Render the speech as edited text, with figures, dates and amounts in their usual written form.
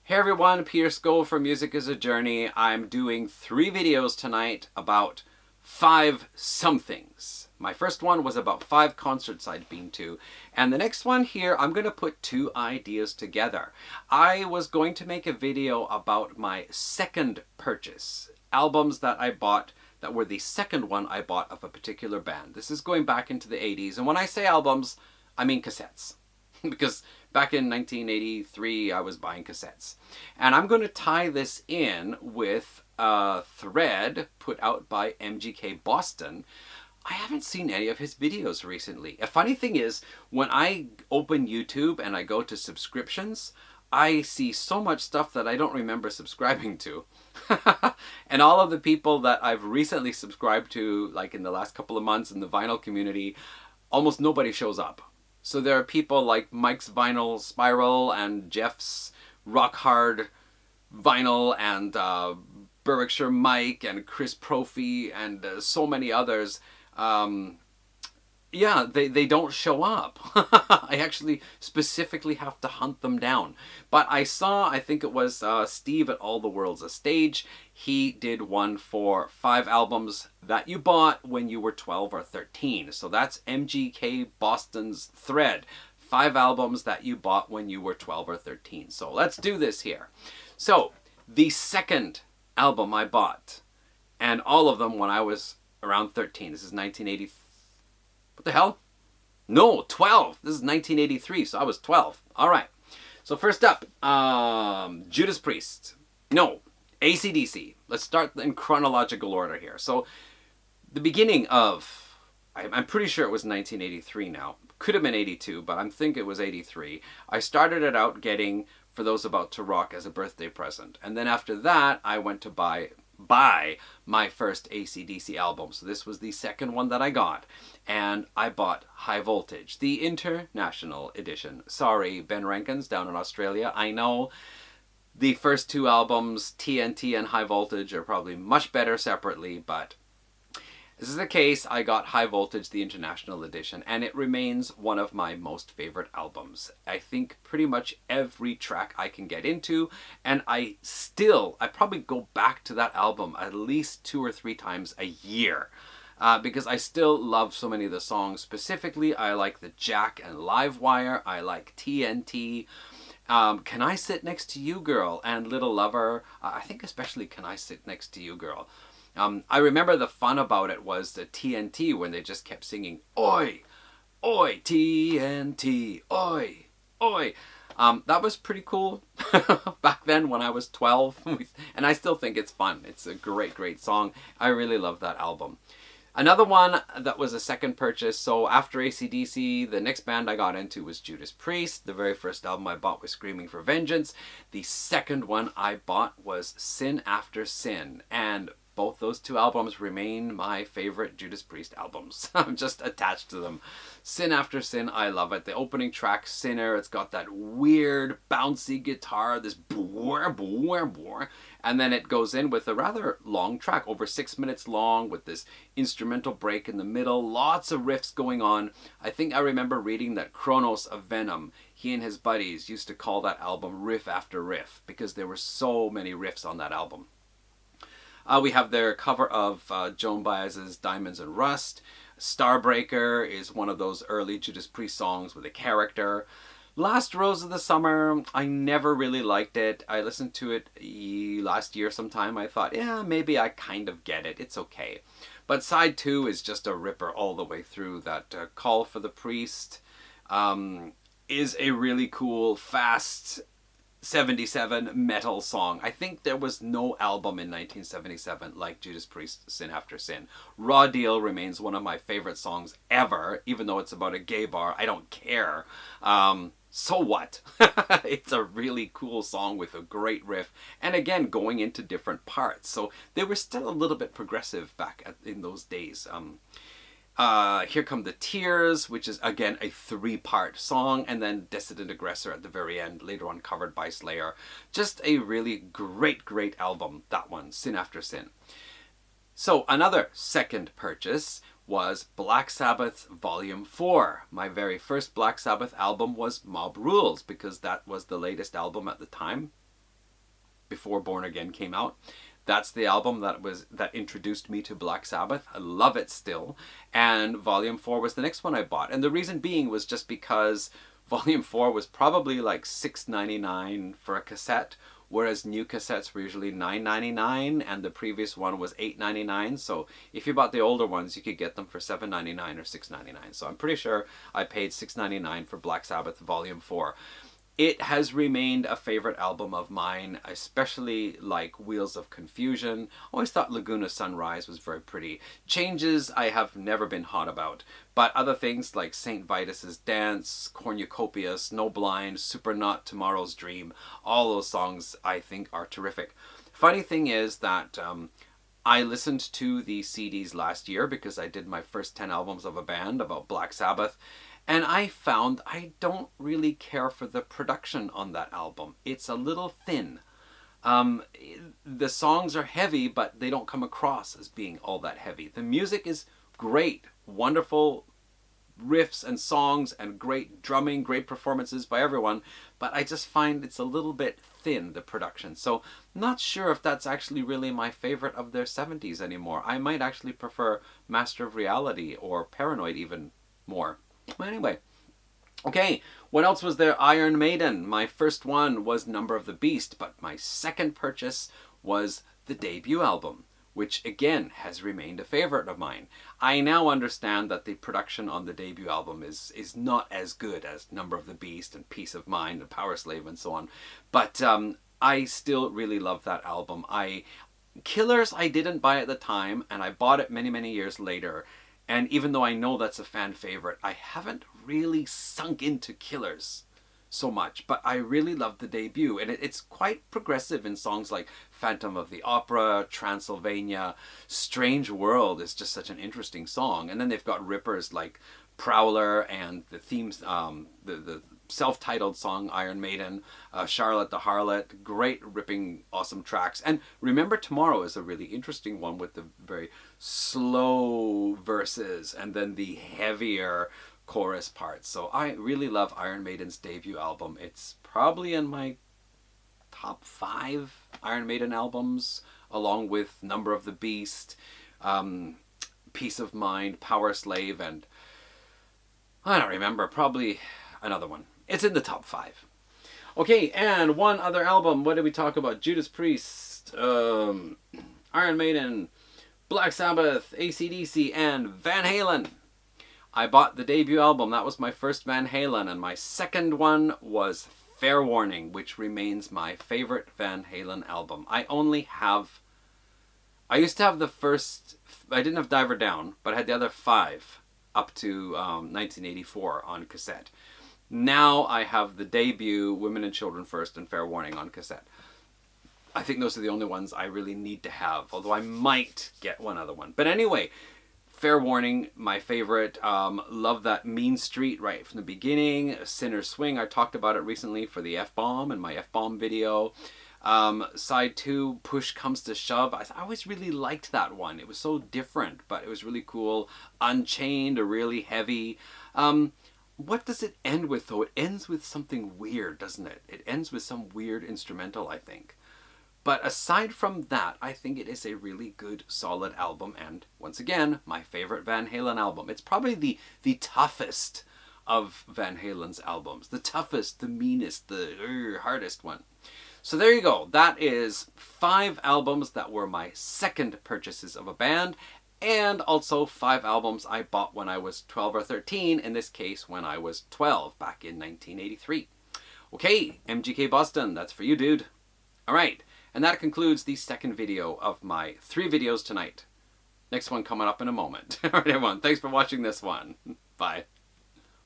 Hey everyone, Peter Skoll from Music is a Journey. I'm doing 3 videos tonight about 5 somethings. My first one was about 5 concerts I'd been to, and the next one here I'm going to put 2 ideas together. I was going to make a video about my second purchase, albums that I bought that were the second one I bought of a particular band. This is going back into the 80s, and when I say albums, I mean cassettes. Because back in 1983 I was buying cassettes. And I'm going to tie this in with a thread put out by MGK Boston. I haven't seen any of his videos recently. A funny thing is, when I open YouTube and I go to subscriptions, I see so much stuff that I don't remember subscribing to. And all of the people that I've recently subscribed to, like in the last couple of months in the vinyl community, almost nobody shows up. So there are people like Mike's Vinyl Spiral and Jeff's Rock Hard Vinyl and Berwickshire Mike and Chris Prophy and so many others. Yeah, they don't show up. I actually specifically have to hunt them down. But I saw, I think it was Steve at All the World's a Stage. He did one for 5 albums that you bought when you were 12 or 13. So that's MGK Boston's thread. 5 albums that you bought when you were 12 or 13. So let's do this here. So the second album I bought, and all of them when I was around 13. This is 1983. What the hell? No, 12. This is 1983, so I was 12. All right. So first up, Judas Priest. No, AC/DC. Let's start in chronological order here. So the beginning of, I'm pretty sure it was 1983 now. Could have been 82, but I think it was 83. I started it out getting For Those About to Rock as a birthday present. And then after that, I went to buy my first AC/DC album. So this was the second one that I got. And I bought High Voltage, the international edition. Sorry, Ben Rankins down in Australia. I know the first 2 albums, TNT and High Voltage, are probably much better separately, but this is the case. I got High Voltage, the international edition, and it remains one of my most favorite albums. I think pretty much every track I can get into, and I probably go back to that album at least 2 or 3 times a year. Because I still love so many of the songs. Specifically, I like the Jack and Livewire. I like TNT. Can I Sit Next to You Girl and Little Lover. I think especially Can I Sit Next to You Girl. I remember the fun about it was the TNT when they just kept singing, Oi, Oi, TNT, Oi, Oi. That was pretty cool back then when I was 12. And I still think it's fun. It's a great, great song. I really love that album. Another one that was a second purchase. So after AC/DC, the next band I got into was Judas Priest. The very first album I bought was Screaming for Vengeance. The second one I bought was Sin After Sin. And both those 2 albums remain my favorite Judas Priest albums. I'm just attached to them. Sin After Sin, I love it. The opening track, Sinner, it's got that weird bouncy guitar, this boor, boor, boor. And then it goes in with a rather long track, over 6 minutes long, with this instrumental break in the middle. Lots of riffs going on. I think I remember reading that Kronos of Venom, he and his buddies used to call that album riff after riff, because there were so many riffs on that album. We have their cover of Joan Baez's Diamonds and Rust. Starbreaker is one of those early Judas Priest songs with a character. Last Rose of the Summer, I never really liked it. I listened to it last year sometime. I thought, yeah, maybe I kind of get it. It's okay. But side 2 is just a ripper all the way through. That Call for the Priest is a really cool, fast 77 metal song. I think there was no album in 1977 like Judas Priest's Sin After Sin. Raw Deal remains one of my favorite songs ever, even though it's about a gay bar. I don't care. So what? It's a really cool song with a great riff, and again going into different parts. So they were still a little bit progressive back in those days. Here Come the Tears, which is again a 3-part song, and then Dissident Aggressor at the very end, later on covered by Slayer. Just a really great, great album, that one, Sin After Sin. So another second purchase was Black Sabbath Volume 4. My very first Black Sabbath album was Mob Rules, because that was the latest album at the time. before Born Again came out. That's the album that introduced me to Black Sabbath. I love it still. And Volume 4 was the next one I bought. And the reason being was just because Volume 4 was probably like $6.99 for a cassette, whereas new cassettes were usually $9.99 and the previous one was $8.99. So if you bought the older ones, you could get them for $7.99 or $6.99. So I'm pretty sure I paid $6.99 for Black Sabbath Volume 4. It has remained a favorite album of mine, especially like Wheels of Confusion. Always thought Laguna Sunrise was very pretty. Changes I have never been hot about, but other things like St. Vitus's Dance, Cornucopia, Snowblind, Supernaut, Tomorrow's Dream, all those songs I think are terrific. Funny thing is that I listened to the CDs last year because I did my first 10 albums of a band about Black Sabbath. And I found I don't really care for the production on that album. It's a little thin. The songs are heavy, but they don't come across as being all that heavy. The music is great, wonderful riffs and songs and great drumming, great performances by everyone, but I just find it's a little bit thin, the production. So I'm not sure if that's actually really my favorite of their 70s anymore. I might actually prefer Master of Reality or Paranoid even more. But anyway, okay, what else was there? Iron Maiden. My first one was Number of the Beast, but my second purchase was the debut album, which again has remained a favorite of mine. I now understand that the production on the debut album is not as good as Number of the Beast and Peace of Mind and Power Slave and so on, but I still really love that album. Killers I didn't buy at the time, and I bought it many, many years later. And even though I know that's a fan favorite, I haven't really sunk into Killers so much. But I really love the debut. And it's quite progressive in songs like Phantom of the Opera, Transylvania. Strange World is just such an interesting song. And then they've got rippers like Prowler and the themes, the self-titled song Iron Maiden, Charlotte the Harlot, great ripping awesome tracks. And Remember Tomorrow is a really interesting one with the very slow verses and then the heavier chorus parts. So I really love Iron Maiden's debut album. It's probably in my top 5 Iron Maiden albums, along with Number of the Beast, Peace of Mind, Power Slave, and I don't remember, probably another one. It's in the top 5. Okay, and one other album. What did we talk about? Judas Priest, Iron Maiden, Black Sabbath, AC/DC, and Van Halen. I bought the debut album. That was my first Van Halen. And my second one was Fair Warning, which remains my favorite Van Halen album. I used to have the first, I didn't have Diver Down, but I had the other 5 up to 1984 on cassette. Now I have the debut, Women and Children First, and Fair Warning on cassette. I think those are the only ones I really need to have, although I might get one other one. But anyway, Fair Warning, my favorite. Love that Mean Street right from the beginning. Sinner's Swing, I talked about it recently for the F-Bomb and my F-Bomb video. Side 2, Push Comes to Shove. I always really liked that one. It was so different, but it was really cool. Unchained, really heavy. What does it end with, though? It ends with something weird, doesn't it? It ends with some weird instrumental, I think. But aside from that, I think it is a really good, solid album. And once again, my favorite Van Halen album. It's probably the toughest of Van Halen's albums. The toughest, the meanest, the hardest one. So there you go. That is 5 albums that were my second purchases of a band. And also 5 albums I bought when I was 12 or 13. In this case, when I was 12, back in 1983. Okay, MGK Boston, that's for you, dude. All right. And that concludes the second video of my 3 videos tonight. Next one coming up in a moment. All right, everyone. Thanks for watching this one. Bye.